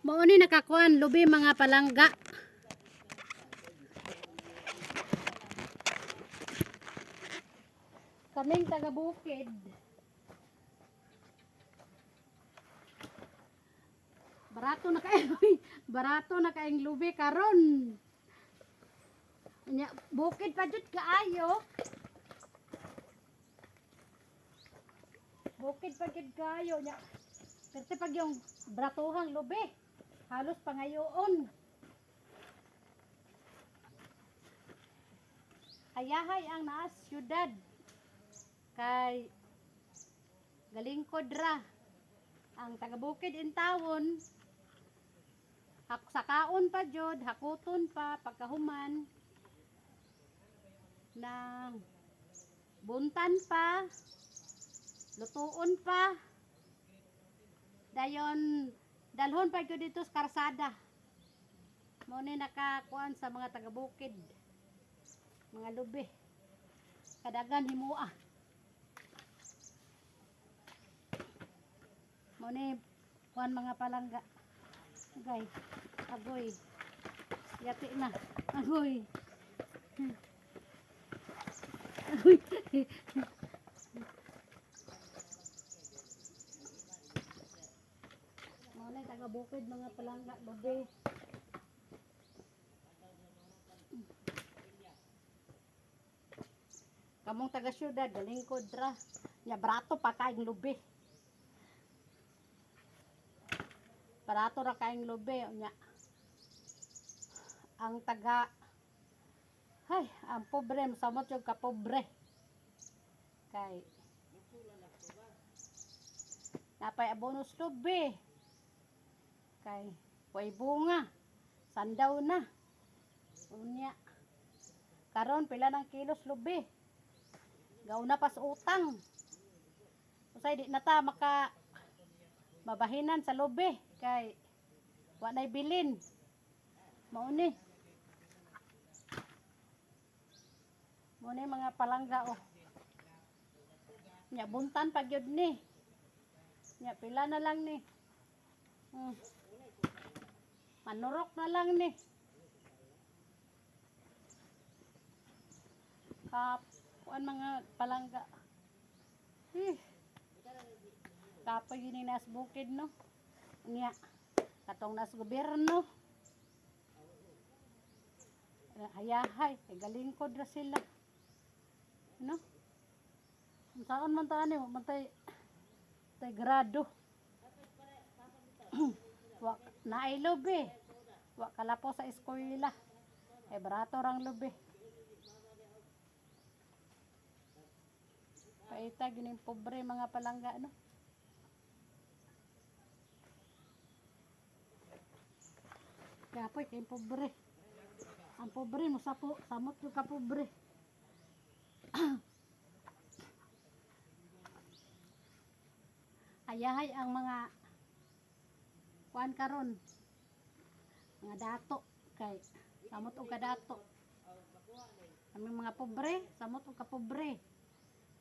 Mao ni nakakuan lubi mga palangga. Kaming taga bukid. Barato na kaing lubi karon. Nya bukid pa jud kaayo. Bukid pa jud kaayo nya. Kasi pag yung bratuhang lubi, halos pangayoon. Ayahay ang naas syudad. Kay galingkod ra ang taga-bukid in tawon. Sakaon pa jud, hakuton pa pagkahuman nang buntan pa, lutuon pa. Dayon dalhon pa jud dito sa karsada. Mo ni nakakuan sa mga taga-bukid. Mga lubi. Kadagan himua. Mo ni kuan mga palangga. Agay, agoy. Yati na. Agoy. Agoy. Mo ni taga-bukid mga palangga, lubi. Kamong taga syudad, galingkod ra. Nya barato pa kaing lubi. Barato ra kaing lubi nya. Ang taga ang pobre samot yung kapobre. Kay napay abonos lubi. Kay way bunga. Sandaw na. Unya. Karon pila ng kilos lubi. Gauna pas utang. Usay di na ta maka mabahinan sa lubi kay wa nay bilin. Mao ni mga palangga oh. Nya buntan pa gyud ni. Nya pila na lang ni. Manurok na lang ni. Kuan mga palangga. Kapoy yun nas bukid no. Nya katong nas gobyerno. Hayahay, galingkod ra sila. No? Saan man ta ani, mantay grado. Wa naay lobe. Wa kalapo sa eskwela. Ay barato rang lobe. Paita gining pobre mga palangga no. Kapoy kay pobre. Ang pobre mo samot yung kapobre. Ayahay ang mga kuan karon. Mga dato kay samot og kadato. Ang mga pobre, samot og kapobre.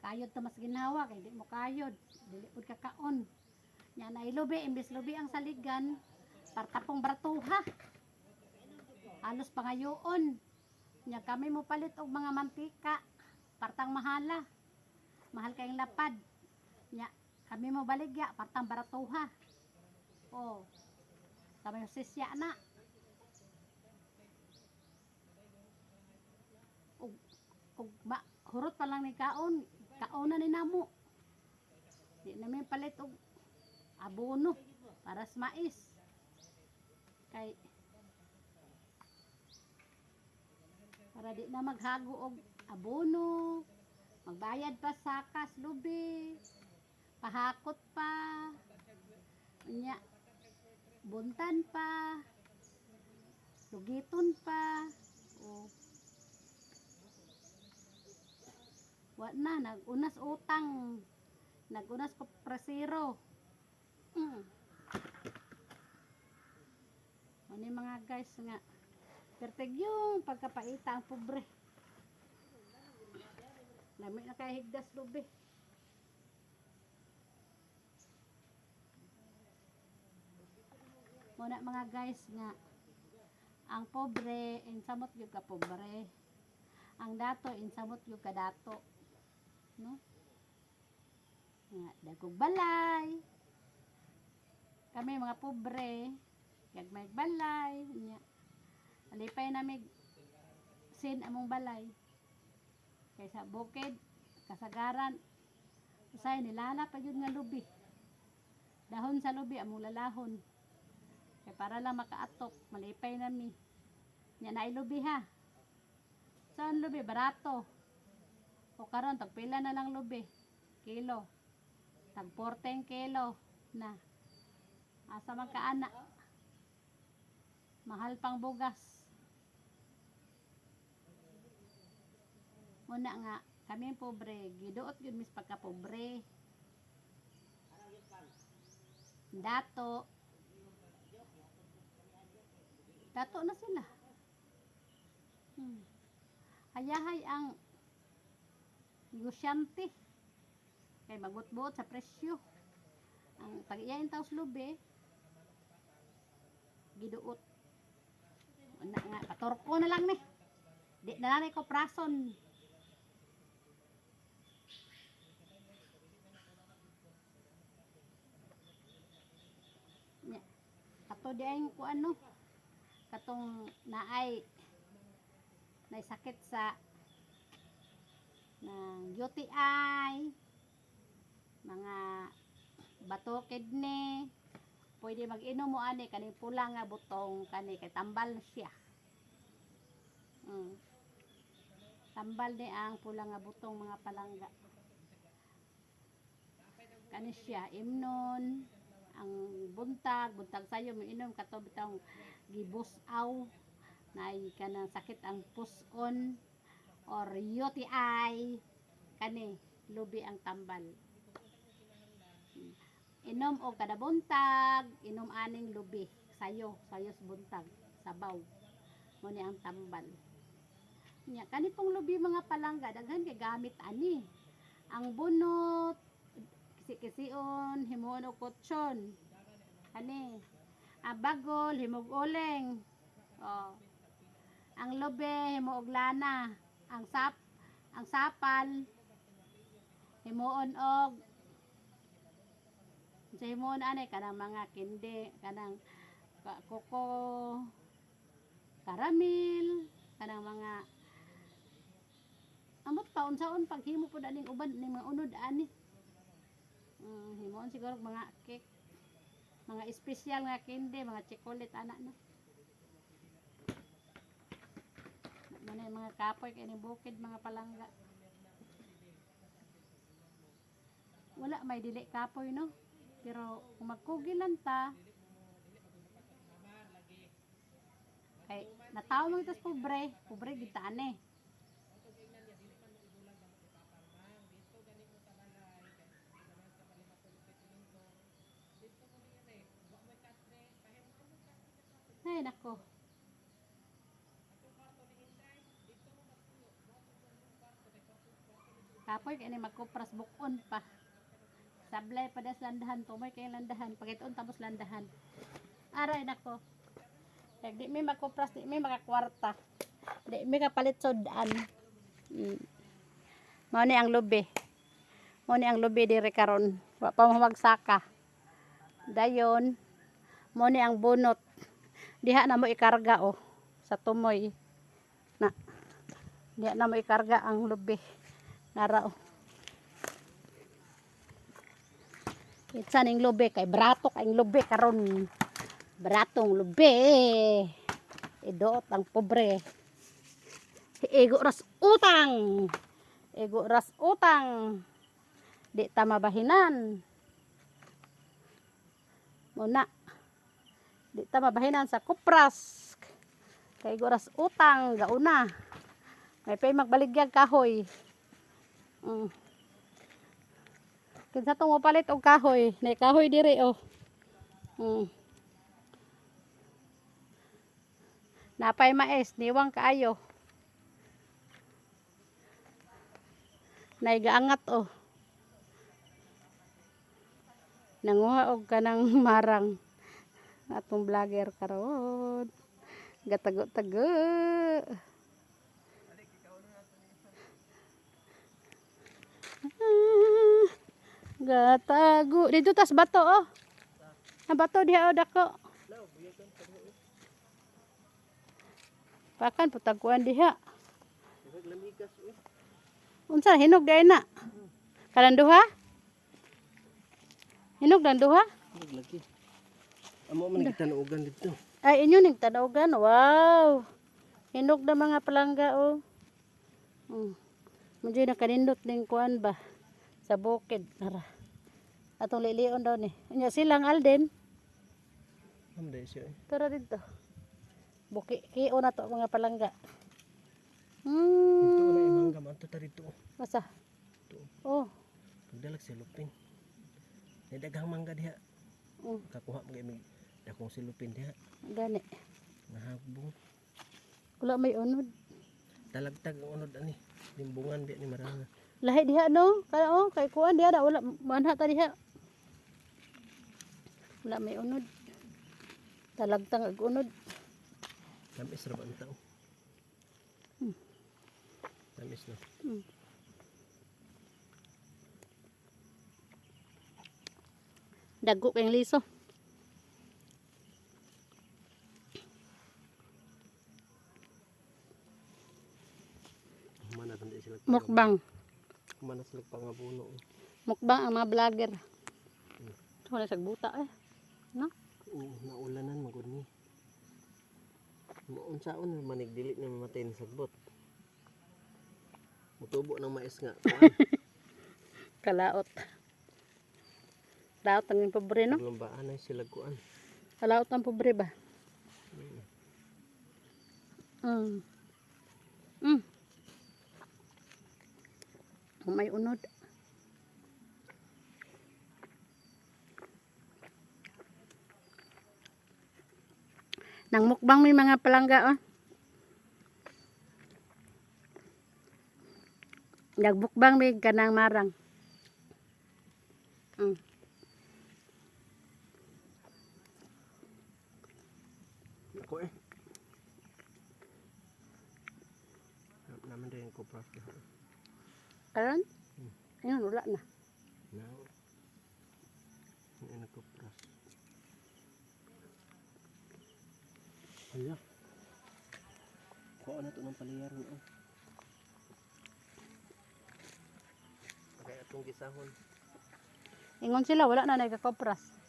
Kayod ta mas ginawa kay di mo kayod, dili pud kakaon. Nya na ilobi imbes lobi ang saligan, partapong bratuha. Halos pangayoon. Nya kami mo palit og mga mantika, partang mahala. Mahal kayong lapad. Nya kami mo baligya, partang baratuha. Oh. Kami sisya na. Hurot pa lang ni kaon na ni namo. Di namin palit og abono para sa mais. Kay para di na maghago og abono, magbayad pa sa kas lubi, pahakot pa, nya buntan pa, lugiton pa, o wa na nagunas utang, nagunas ko presiro. Ano mga guys nga perteg yung pagkapaita ang pobre. Lami na kay higdas lubi. Muna mga guys nga ang pobre insamot gyud ka pobre. Ang dato insamot gyud ka dato. No? Nga dagog balay. Kami mga pobre, gagmay balay, nya. Alipay namig sin among balay. Kaysa bukid, kasagaran, usay nilala pa yun nga lubi. Dahon sa lubi among lalahon. Kaya para lang makaatok, malipay nami. Nya na lubi ha. Saan lubi? Barato. O karon tagpila na lang lubi. Kilo. Tag 14 kilo na. Asa man kaana. Mahal pang bugas. Muna nga, kami pobre, giduot yun mis pagka pobre. Dato. Dato na sila. Hayahay ang negosyante. Kay magut-buot sa presyo. Ang pag-iyain taos lubi, giduot. Una nga, patorko na lang ni. Di na lang ko prason. Kato di ay ko ano, katong naay sakit sa ng UTI, mga bato kidney, pwede mag-inom mo ani kaning pula nga butong kani kay tambal na siya. Tambal ni ang pula nga butong mga palangga. Kani siya imnon ang buntag sayo mo inom kato bitong gibusaw na kanang sakit ang puson or UTI kani lubi ang tambal. Inom o kada buntag, inom aning lubi, sayos buntag, sabaw. Mo ni ang tambal. Nya kanitong lubi mga palangga daghan kay gamit ani. Ang bunot kisi-kision, himuon og kutsyon. Ani. Ang bagol himog uleng. Oh. Ang lubi himuog lana. Ang sapal himuon og sa himuon ani kanang mga kindi, kanang koko karamel, kanang mga amot pa unsaon paghimo pud aning uban ning mga unod ani. Himuon siguro mga cake, mga espesyal nga kindi, mga chocolate ana no. Manay mga kapoy kay ni bukid mga palangga. Wala may dili kapoy no. Pero kung magkugilan ta kay nataw mo itas pobre gid ta ani. Ay nako. Kapoy kay ni magkupras bukon pa. Sablay pa das landahan, tumoy kay landahan, pagiton tapos landahan. Aray nako. Kag di mi magkupras, di mi makakwarta. Di mi kapalit sodan. Mao ni ang lubi. Mao ni ang lubi diri karon. Wa pa magsaka. Dayon mao ni ang bunot. Diha na mo ikarga oh sa tumoy. Na. Diha na mo ikarga ang lubi. Nara oh. Itsa ning lubi kay brato kay lubi karon. Bratong lubi. Idot ang pobre. Ego ras utang. Ego ras utang. Di ta mabahinan. Muna. Di ta mabahinan sa kupras. Kay ego ras utang gauna. May pay magbaligyag kahoy. Kinsa tong mopalit og kahoy? Nay kahoy diri oh. Napay mais, niwang kaayo. Nay gaangat oh. Nanguha og kanang marang. Atong vlogger karon. Gatago-tago. Gatago. Dito tas bato oh. Na bato diha oh dako. Pakan putaguan diha. Unsa hinog day na? Kalan duha? Hinog dan duha? Lagi. Amo man gitanugan dito. Ay inyo ning tanawagan. Wow. Hinog na mga palangga oh. Medyo nakanindot ning kuan ba sa bukid. Ara. Atong lilion daw ni. Nya silang Alden. Am day siya. Pero dito. Buki kio na to mga palangga. Dito na imang gaman to dito. Masa? Ito. Oh. Pagdalag silupin. May daghang mangga diha. Kakuha mo kay dakong silupin diha. Gani. Nahagbong. Wala may unod. Talagtag ang unod ani. Limbungan biya ni maranga. Lahi diha no. Kaya oh kay kuan diha da wala manha ta diha. Wala may unod. Talagtang ag unod. Tamis ra ba ang tao? Tamis na. Dago kayong liso. Mana tanda sila. Mukbang. Mana sila pangabuno. Mukbang ang mga vlogger. Wala sagbuta eh. No? Naulanan magud ni. Unsaon manig dili na mamatay ni sagbot. Mutubo ng mais nga. Kalaot. Laot ang pobre no? Lumbaan ay sila kuan. Kalaot ang pobre ba? May unod. Nang mukbang may mga palangga oh. Nagbukbang may kanang marang. Ako eh. Naman din ko pras. Karon? Ayun, wala na. Now. Ini ko pras. Hala. Kuha na ito ng palayaran oh. Okay, atong gisahon. Ingon sila, wala na nagkakopras.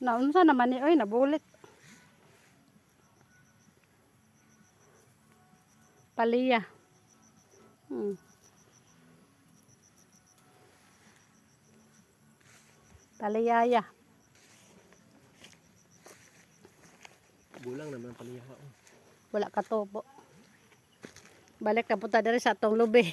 Naunsa naman ni oy nabulit. Paliya. Paliyaya. Bulang naman ang paliyaha oh. Wala katubo. Balik ka punta diri sa atong lubi.